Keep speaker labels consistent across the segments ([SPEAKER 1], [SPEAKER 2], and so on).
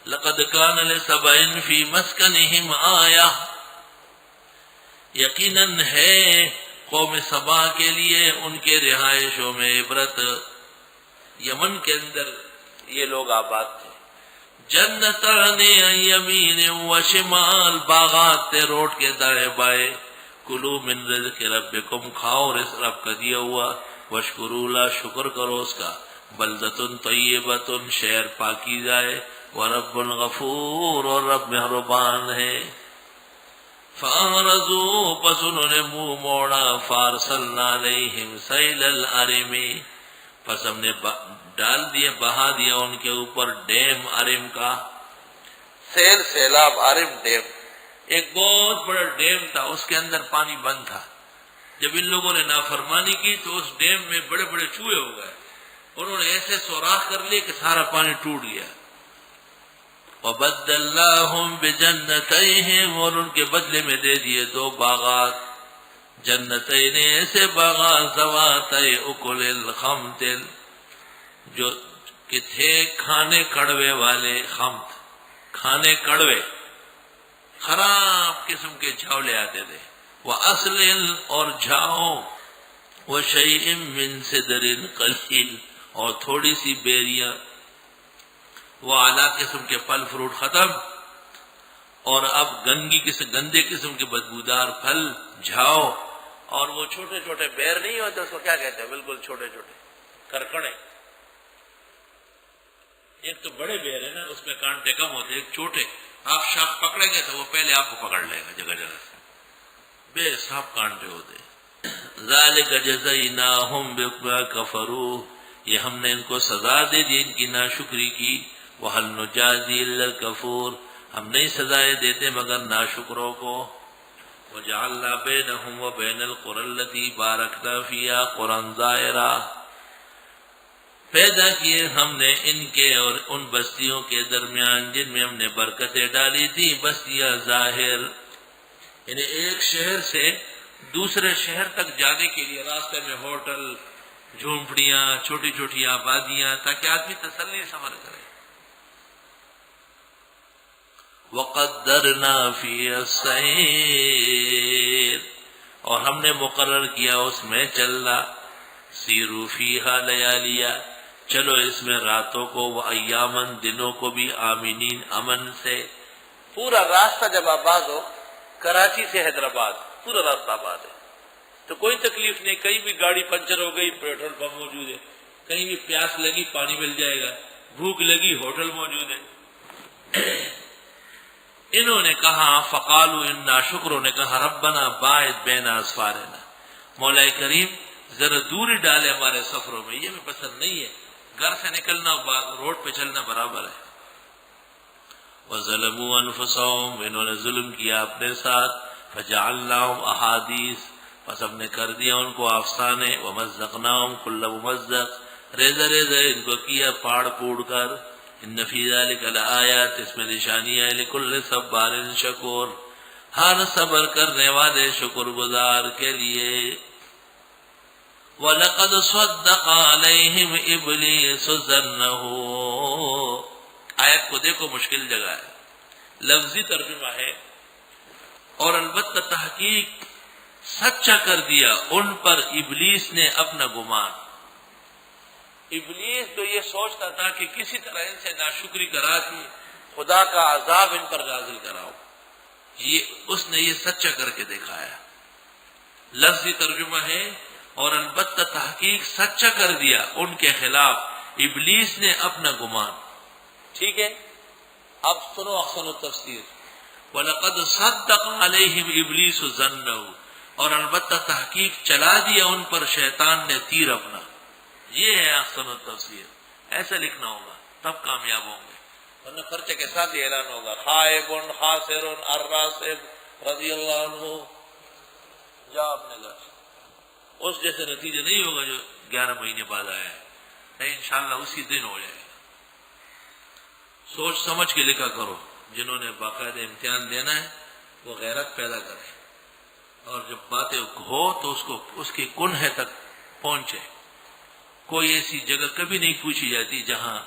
[SPEAKER 1] لقد كان لسبع فی مسکنہم آیہ، یقیناً ہے قوم سبا کے لیے ان کے رہائشوں میں عبرت۔ یمن کے اندر یہ لوگ آباد تھے۔ جنتان عن یمین و شمال، باغات تھے روڈ کے دائیں بائیں۔ کلوا من رزق ربکم، کھاؤ رزق رب کا دیا ہوا، واشکروا لا، شکر کرو اس کا۔ بلدۃ طیبۃ، شہر پاکیزہ ہے، ورب غفور، اور رب مہربان ہے۔ فَأَعْرَضُوا، پس انہوں نے منہ موڑا، فَأَرْسَلْنَا عَلَيْهِمْ سَيْلَ الْعَرِمِ، پس ہم نے ڈال دیا، بہا دیا ان کے اوپر ڈیم عرم کا۔ سیل سیلاب، عرم ڈیم، ایک بہت بڑا ڈیم تھا، اس کے اندر پانی بند تھا۔ جب ان لوگوں نے نافرمانی کی تو اس ڈیم میں بڑے بڑے چوہے ہو گئے، انہوں نے ایسے سوراخ کر لیے کہ سارا پانی ٹوٹ گیا۔ وَبَدَّلْنَاهُمْ بِجَنَّتَيْهِمْ، اور ان کے بدلے میں دے دیے دو باغات، جنتین ایسے باغات، ذواتئی اکل خمط، جو کہ تھے کھانے کڑوے والے، خمط کھانے کڑوے، خراب قسم کے جھاولے آتے تھے، وَأَصْلٍ، اور جھاؤ، وَشَيْءٍ مِّن سِدْرٍ قَلِيلٍ، اور تھوڑی سی بیریاں، وہ اعلیٰ قسم کے پھل فروٹ ختم، اور اب گندے قسم کے بدبودار پھل، جھاؤ، اور وہ چھوٹے چھوٹے بیر نہیں ہوتے، اس کو کیا کہتے ہیں، بالکل چھوٹے چھوٹے کرکڑے۔ ایک تو بڑے بیر ہے نا، اس میں کانٹے کم ہوتے، ایک چھوٹے، آپ شاخ پکڑیں گے تو وہ پہلے آپ کو پکڑ لے گا جگہ جگہ سے، بے حساب کانٹے ہوتے۔ ذَلِكَ جَزَيْنَاهُمْ بِمَا كَفَرُوا، یہ ہم نے ان کو سزا دے دی ان کی ناشکری کی۔ وَهَلْ نُجَازِي إِلَّا الْكَفُورَ، ہم نہیں سزائے دیتے مگر ناشکروں کو۔ وَجَعَلْنَا بَيْنَهُمْ وَبَيْنَ الْقُرَى الَّتِي بَارَكْنَا فِيهَا قُرًى ظَاهِرًا، پیدا کیے ہم نے ان کے اور ان بستیوں کے درمیان جن میں ہم نے برکتیں ڈالی تھی، بستیاں ظاہر، یعنی ایک شہر سے دوسرے شہر تک جانے کے لیے راستے میں ہوٹل، جھونپڑیاں، چھوٹی چھوٹی آبادیاں، تاکہ آدمی تسلی سفر کرے۔ وَقَدَّرْنَا فِيهَا السَّيْرَ، اور ہم نے مقرر کیا اس میں چلنا، سیروا فیہا لیالیا، چلو اس میں راتوں کو، وَأَيَّامًا، دنوں کو بھی، آمینین، امن سے۔ پورا راستہ جب آباد ہو، کراچی سے حیدرآباد پورا راستہ آباد ہے تو کوئی تکلیف نہیں، کہیں بھی گاڑی پنچر ہو گئی پیٹرول پمپ موجود ہے، کہیں بھی پیاس لگی پانی مل جائے گا، بھوک لگی ہوٹل موجود ہے۔ انہوں نے کہا، فقالوا، ان ناشکروں نے کہا، ربنا باعد بین اسفارنا، مولا کریم ذرا دوری ڈالے ہمارے سفروں میں، یہ ہمیں پسند نہیں ہے، گھر سے نکلنا روڈ پہ چلنا برابر ہے۔ وَظَلَمُوا أَنفُسَهُمْ، انہوں نے ظلم کیا اپنے ساتھ، فَجَعَلْنَاهُمْ أَحَادِيث، پس ہم نے کر دیا ان کو افسانے، وَمَزَّقْنَاهُمْ كُلَّ مُمَزَّقٍ، ریزہ ریزہ ان کو کیا پاڑ پوڑ کر۔ ان فی ذلک لآیات، اس میں نشانی ہے، لکل صبار شکور، ہر صبر کرنے والے شکر گزار کے لیے۔ وَلَقَدْ صَدَّقَ عَلَيْهِمْ إِبْلِيسُ ظَنَّهُ، آیت کو دیکھو مشکل جگہ ہے، لفظی ترجمہ ہے، اور البتہ تحقیق سچا کر دیا ان پر ابلیس نے اپنا گمان۔ ابلیس تو یہ سوچتا تھا کہ کسی طرح ان سے ناشکری کرا دی، خدا کا عذاب ان پر نازل کراؤ، اس نے یہ سچا کر کے دکھایا، لفظی ترجمہ ہے، اور البتہ تحقیق سچا کر دیا ان کے خلاف ابلیس نے اپنا گمان۔ ٹھیک ہے، اب سنو احسن التفسیر، وَلَقَدْ صَدَّقَ عَلَيْهِمْ إِبْلِيسُ ظَنَّهُ، اور البتہ تحقیق چلا دیا ان پر شیطان نے تیر اپنا۔ یہ ہے احسن التفسیر، ایسا لکھنا ہوگا تب کامیاب ہوں گے، ورنہ خرچے کے ساتھ ہی اعلان ہوگا، خائب خاسر الراسب رضی اللہ عنہ، جا اپنے گھر، اس جیسے نتیجہ نہیں ہوگا جو 11 مہینے بعد آیا ہے، نہیں انشاءاللہ اسی دن ہو جائے گا۔ سوچ سمجھ کے لکھا کرو، جنہوں نے باقاعدہ امتحان دینا ہے وہ غیرت پیدا کرے، اور جب باتیں ہو تو اس کی کنہ تک پہنچے۔ کوئی ایسی جگہ کبھی نہیں پوچھی جاتی جہاں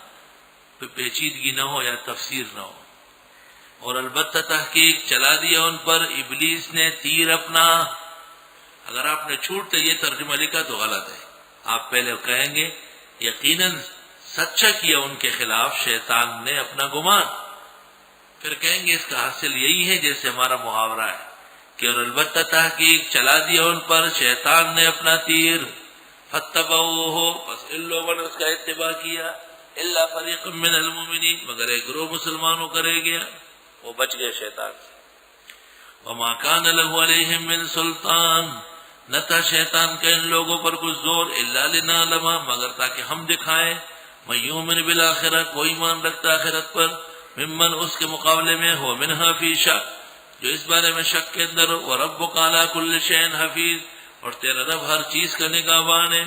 [SPEAKER 1] پیچیدگی نہ ہو یا تفسیر نہ ہو. اور البتہ تحقیق چلا دیا ان پر ابلیس نے تیر اپنا. اگر آپ نے چھوٹ کر یہ ترجمہ لکھا تو غلط ہے. آپ پہلے کہیں گے یقیناً سچا کیا ان کے خلاف شیطان نے اپنا گمان، پھر کہیں گے اس کا حاصل یہی ہے جیسے ہمارا محاورہ ہے کہ اور البتہ تحقیق چلا دیا ان پر شیطان نے اپنا تیر. فتبعوہ، بس ان لوگوں نے اس کا اتباع کیا. الا فریق من المؤمنین، مگر ایک گروہ مسلمانوں کرے گیا، وہ بچ گئے شیطان سے. وما کان له علیہم من سلطان، نہ تھا شیطان کا ان لوگوں پر کچھ زور، الا لنعلم، مگر تاکہ ہم دکھائیں، من یؤمن بالآخرہ، کوئی ایمان رکھتا آخرت پر، ممن اس کے مقابلے میں ہو منہا فی شک، جو اس بارے میں شک کے اندر ہو. وربک علی کل شیء حفیظ، اور تیرا رب ہر چیز کا نگہبان ہے.